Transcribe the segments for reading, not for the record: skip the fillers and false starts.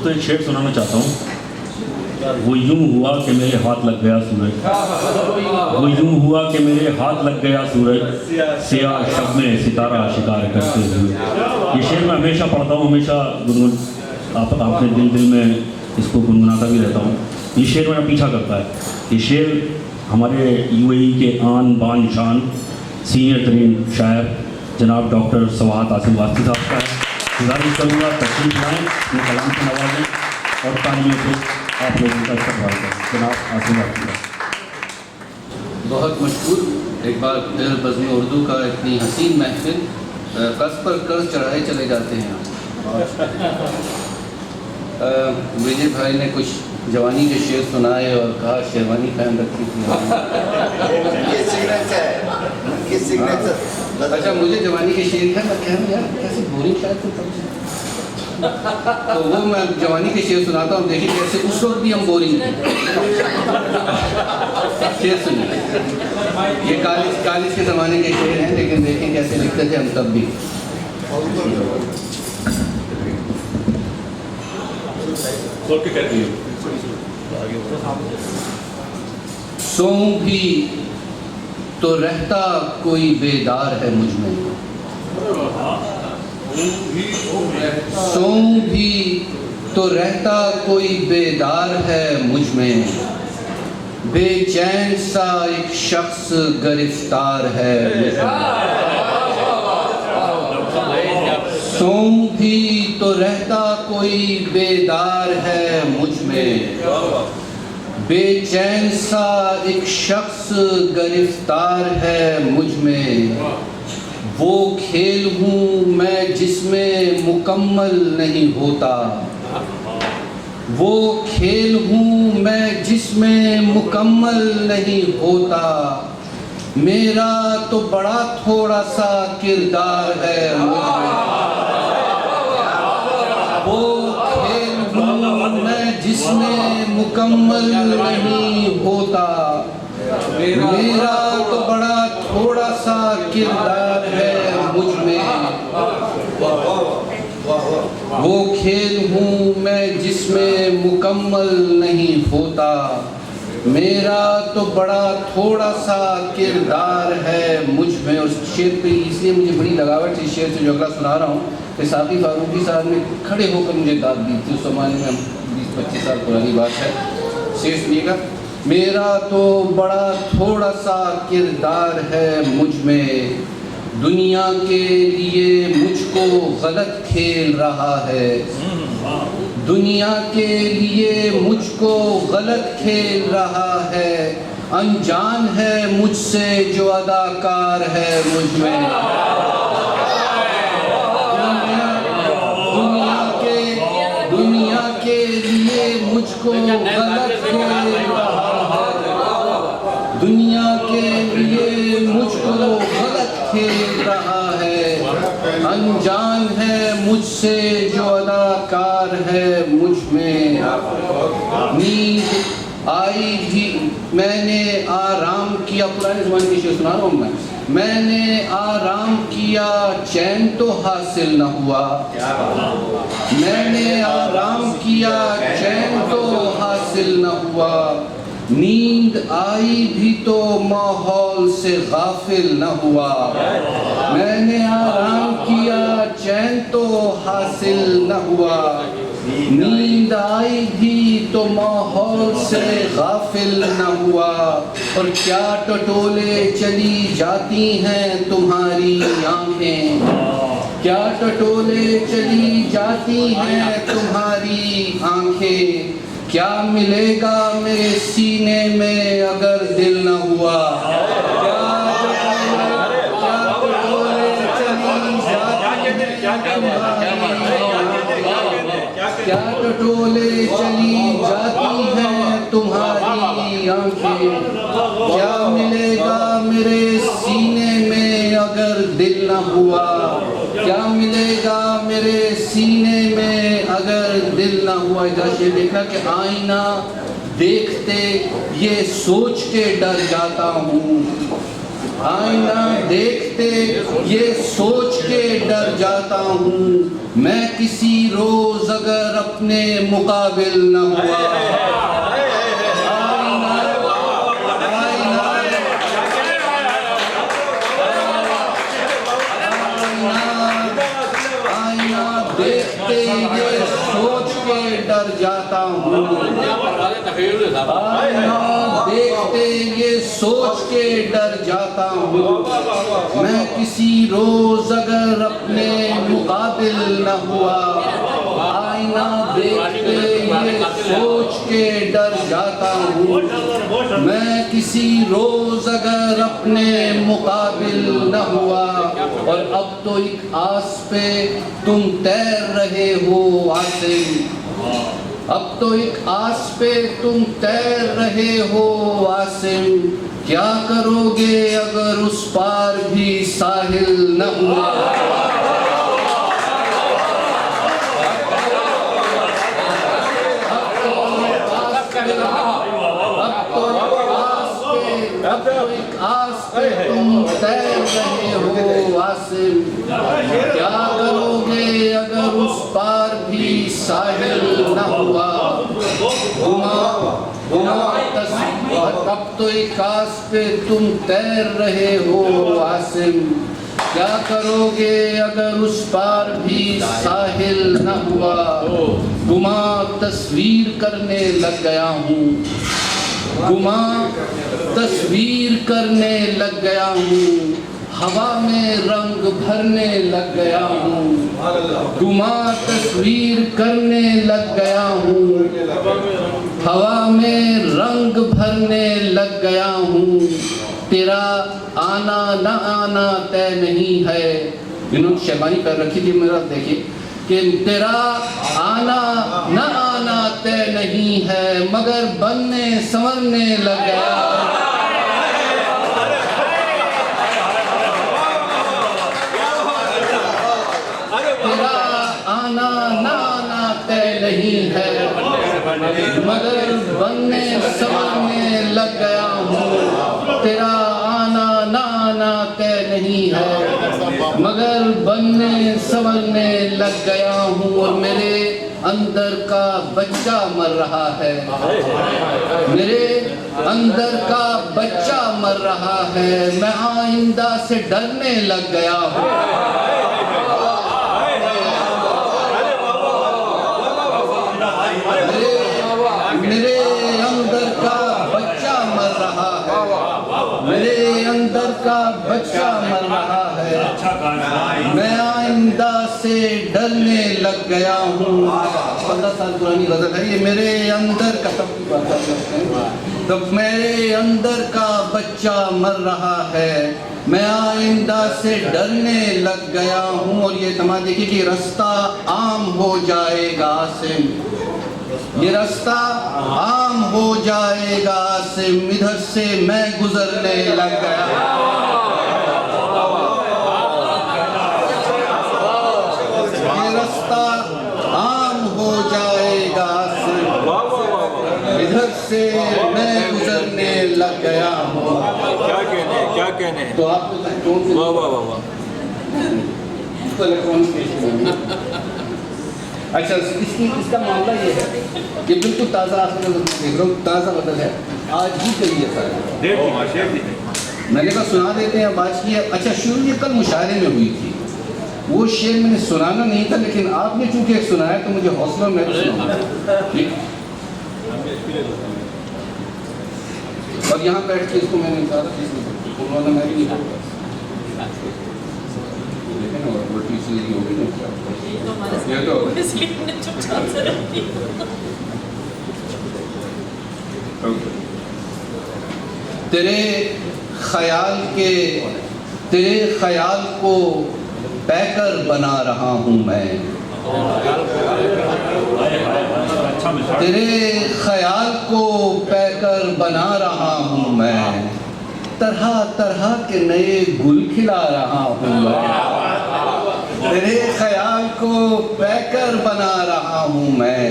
दोस्तों एक शेर सुनाना चाहता हूँ। वो यूं हुआ कि मेरे हाथ लग गया सूरज, वो यूं हुआ कि मेरे हाथ लग गया सूरज, सियाह शब में सितारा शिकार करते हुए। ये शेर मैं हमेशा पढ़ता हूँ, हमेशा अपने दिल में इसको गुनगुनाता भी रहता हूँ। ये शेर मेरा पीछा करता है। ये शेर हमारे यूएई के आन बान शान सीनियर तरीन शायर जनाब डॉक्टर सवाहत आसिम वास्ती साहब का है। गुजारिश करूँगा तशरीफ लाएँ, अपने कलाम से नवाजें और तालियों से आप लोगों का इस्तेमाल करें। जनाब आसिम वास्ती साहब। बहुत मशहूर एक बार फिर बज़्म उर्दू का इतनी हसीन महफिल, कर्ज पर कर्ज चढ़ाए चले जाते हैं। विजय भाई ने कुछ जवानी के शेर सुनाए और कहा शेरवानी पहन रखी थी। अच्छा, मुझे जवानी के शेर है, मैं कह रहा हूँ यार कैसे बोरिंग शायद तो वो मैं जवानी के शेर सुनाता हूँ, देखिए कैसे उस वक्त भी हम बोरिंग थे। शेर सुनिए, ये कॉलेज के ज़माने के शेर हैं, लेकिन देखें कैसे लिखते थे हम तब भी। सोऊं भी तो रहता कोई बेदार है मुझ में, सोऊं भी तो रहता कोई बेदार है मुझ में, बेचैन सा एक शख्स गिरफ्तार है मुझ में। सोऊं भी तो रहता कोई बेदार है मुझ में, बेचैन सा एक शख्स गिरफ्तार है मुझ में। वो खेल हूँ मैं जिसमें मुकम्मल नहीं होता, वो खेल हूँ मैं जिसमें मुकम्मल नहीं होता। मेरा तो बड़ा थोड़ा सा किरदार है मुझ में। वो खेल हूँ मैं जिसमें मुकम्मल नहीं होता, मेरा तो बड़ा थोड़ा सा किरदार है मुझ में। वो खेल हूँ मैं जिसमें मुकम्मल नहीं होता, मेरा तो बड़ा थोड़ा सा किरदार है मुझ में। और शेर पे इसलिए मुझे बड़ी लगावट इस शेर से जो अगला सुना रहा हूँ कि साथी फारूकी साहब ने खड़े होकर मुझे दाद दी थी। उस ज़माने में 20-25 साल पुरानी बात है। शेर सुनिएगा। मेरा तो बड़ा थोड़ा सा किरदार है मुझ में, दुनिया के लिए मुझको गलत खेल रहा है, दुनिया के लिए मुझको गलत खेल रहा है। अनजान है मुझसे जो अदाकार है मुझ में, दुनिया के लिए मुझको गलत खेल रहा है, दुनिया के लिए मुझको गलत खेल रहा है। अनजान है मुझसे जो अदाकार है मुझ में। नींद आई भी मैंने आराम किया, पुराने ज़माने की शेर सुना रहा हूँ मैंने आराम किया चैन तो हासिल न हुआ, मैंने आराम किया चैन तो हासिल न हुआ। नींद आई भी तो माहौल से गाफिल न हुआ, मैंने आराम किया चैन तो हासिल न हुआ। नींद आई भी तो माहौल से गाफिल न हुआ। और क्या टटोले चली जाती हैं तुम्हारी आंखें, क्या टटोले चली जाती हैं तुम्हारी आंखें। क्या मिलेगा मेरे सीने में अगर दिल न हुआ, क्या टटोले चली जाती हैं तुम्हारी आंखें। क्या मिलेगा मेरे सीने में अगर दिल न हुआ, क्या मिलेगा मेरे सीने में अगर दिल न हुआ। इधर से देखा कि आईना देखते ये सोच के डर जाता हूँ, आईना देखते ये सोच के डर जाता हूँ, मैं किसी रोज अगर अपने मुकाबिल न हुआ। आईना देखते ये सोच के डर जाता हूँ, आईना देखते ये सोच के डर जाता हूँ, मैं किसी रोज अगर अपने मुकाबिल न हुआ। आईना देखते ये सोच के डर जाता हूँ, मैं किसी रोज अगर अपने मुकाबिल न हुआ। और अब तो एक आस पे तुम तैर रहे हो आसिम, अब तो एक आस पे तुम तैर रहे हो आसिम, क्या करोगे अगर उस पार भी साहिल न हुआ। अब तो एक आस पे तुम तैर रहे हो आसिम, क्या करोगे अगर उस पार भी साहिल न हुआ। अब तो एक आस पे तुम तैर रहे हो आसिम, क्या करोगे अगर उस पार भी साहिल न हुआ। गुमा तस्वीर करने लग गया हूँ, गुमा तस्वीर करने लग गया हूँ, हवा में रंग भरने लग गया हूँ। गुमा तस्वीर करने लग गया हूँ, हवा में रंग भरने लग गया हूँ। तेरा आना न आना तय नहीं है, इन्होंने शेरवानी कर रखी थी, मेरा देखिए कि तेरा आना न आना तय नहीं है, मगर बनने संवरने लग गया। तेरा आना न आना तय नहीं है, मगर बनने संवरने लग गया हूँ। तेरा आना न आना तय नहीं है, मगर बनने संवरने लग गया हूँ। और मेरे अंदर का बच्चा मर रहा है, मेरे अंदर का बच्चा मर रहा है, मैं आइंदा से डरने लग गया हूँ। मेरे अंदर का बच्चा मर रहा है, मेरे अंदर का बच्चा मर रहा है, मैं आइंदा से डरने लग गया हूँ। 15 साल पुरानी गजल है ये। मेरे अंदर का तो मेरे अंदर का बच्चा मर रहा है, मैं आइंदा से डरने लग गया हूँ। और ये तमा देखिए कि रास्ता आम हो जाएगा आसिम, ये रास्ता आम हो जाएगा आसिम, इधर से मैं गुजरने लग गया। ये रास्ता आम हो जाएगा आसिम, इधर से मैं गुजरने लग गया हूँ। क्या कहने तो आप वाह वाह वाह वाह। अच्छा, इसका मामला ये है कि बिल्कुल ताज़ा आपने देख रहा हूँ, ताज़ा बदल है, आज ही करिए सर। मैंने कहा सुना देते हैं, बात की है। अच्छा, शुरू ये कल मुशायरे में हुई थी, वो शेर मैंने सुनाना नहीं था, लेकिन आपने चूंकि सुनाया तो मुझे हौसला, मैं तो सुनाऊंगा, ठीक। और यहाँ बैठ के इसको मैंने कहा उन्होंने मैं भी नहीं बोलता, लेकिन और उल्टी सीधी होगी ना, ये तो तेरे ख्याल को पैकर बना रहा हूँ मैं, तेरे ख्याल को पैकर बना रहा हूँ मैं, तरह तरह के नए गुल खिला रहा हूँ मैं, तेरे ख्याल को पैकर बना रहा हूँ मैं,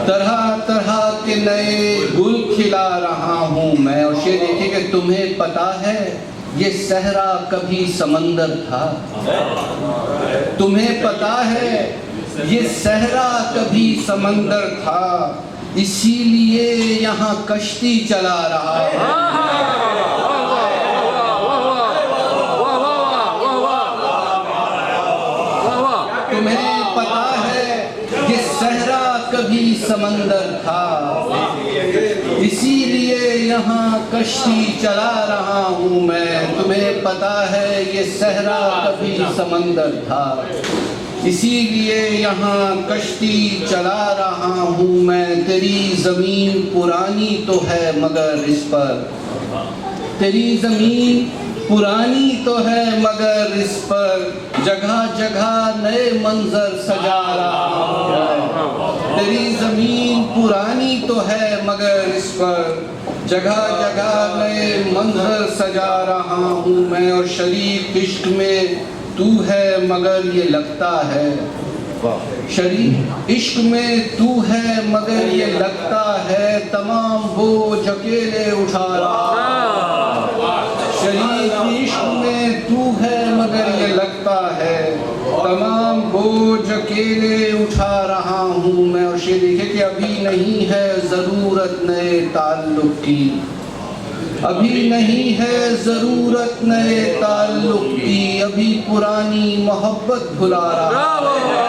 तरह तरह के नए गुल खिला रहा हूँ मैं। और शेर देखिए कि तुम्हें पता है ये सहरा कभी समंदर था। तुम्हें पता है ये सहरा कभी समंदर था, इसीलिए यहाँ कश्ती चला रहा है। तुम्हें पता है ये सहरा कभी समंदर था, इसीलिए यहाँ कश्ती चला रहा हूँ मैं। तुम्हें पता है ये सहरा कभी समंदर था, इसीलिए यहाँ कश्ती चला रहा हूँ मैं। तेरी ज़मीन पुरानी तो है मगर इस पर, तेरी ज़मीन पुरानी तो है मगर इस पर जगह जगह नए मंजर सजा रहा हूँ। तेरी ज़मीन पुरानी तो है मगर इस पर जगह जगह नए मंजर सजा रहा हूँ मैं। और शरीक इश्क में तू है मगर ये लगता है, शरीक इश्क में तू है मगर ये लगता है तमाम बोझ अकेले उठा रहा। शरीक इश्क में तू है मगर ये लगता है तमाम बोझ अकेले उठा रहा हूँ मैं। और शेर लिखे कि अभी नहीं है ज़रूरत नए ताल्लुक़ की, अभी नहीं है ज़रूरत नए ताल्लुक़ की, अभी पुरानी मोहब्बत भुला रहा है।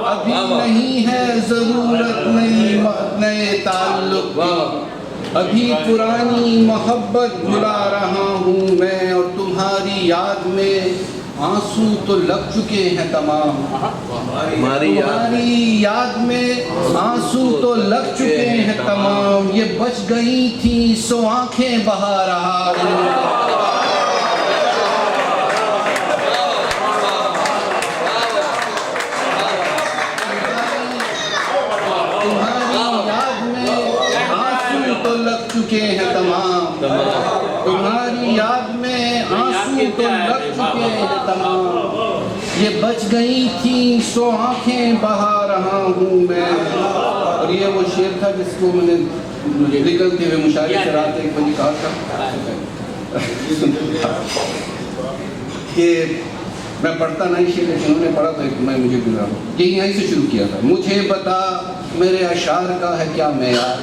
अभी नहीं है ज़रूरत नए ताल्लुक़ की, अभी पुरानी मोहब्बत भुला रहा हूँ मैं। और तुम्हारी याद में आंसू तो लग चुके हैं तमाम, तुम्हारी याद में आंसू तो लग चुके हैं तमाम। ये बच गई थी सो आंखें बहा रहा हूँ। चुके हैं तमाम, तुम्हारी याद में आंसू तो लग चुके हैं तमाम। ये बच गई थी सो आंखें बहा रहा हूँ मैं। और ये वो शेर था जिसको मैंने निकलते हुए मुशायरे से रात 1 बजे कहा था कि मैं पढ़ता नहीं शेर, लेकिन उन्होंने पढ़ा तो मैं मुझे गुजरा ये यहीं से शुरू किया था। मुझे बता मेरे अशार का है क्या मेयार,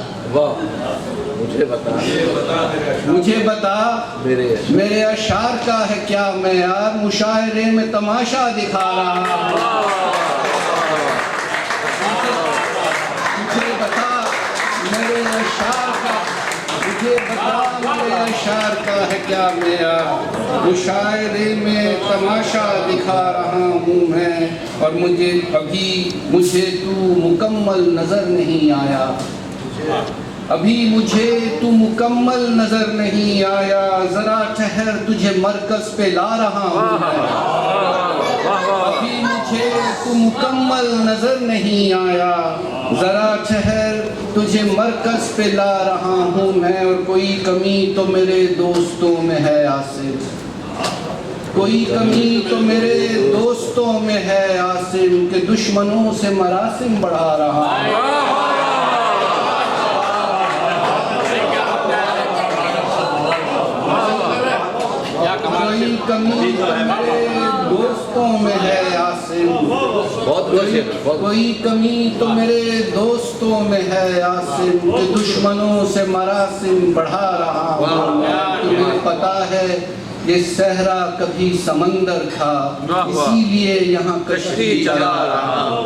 मुझे बता मेरे अशार का है क्या मेयार, मुशायरे में तमाशा दिखा रहा। मुझे बता मेरे अशार का, मुझे बता मेरे अशार का है क्या मेयार, मुशायरे में तमाशा दिखा रहा हूँ मैं। और मुझे तू मुकम्मल नजर नहीं आया, अभी मुझे तू मुकम्मल नजर नहीं आया, जरा ठहर तुझे मरकज पे ला रहा हूँ मैं। अभी मुझे तू मुकम्मल नजर नहीं आया, जरा ठहर तुझे मरकज पे ला रहा हूँ मैं। और कोई कमी तो मेरे दोस्तों में है आसिफ, कोई कमी तो मेरे दोस्तों में है आसिम, के दुश्मनों से मरासिम बढ़ा रहा हूँ। कोई कमी तो मेरे दोस्तों में है आसिम, कोई कमी तो मेरे दोस्तों में है आसिम, के दुश्मनों से मरासिम बढ़ा रहा हूँ। तुम्हें पता है ये सहरा कभी समंदर था, इसीलिए यहाँ कश्ती चला रहा हूँ।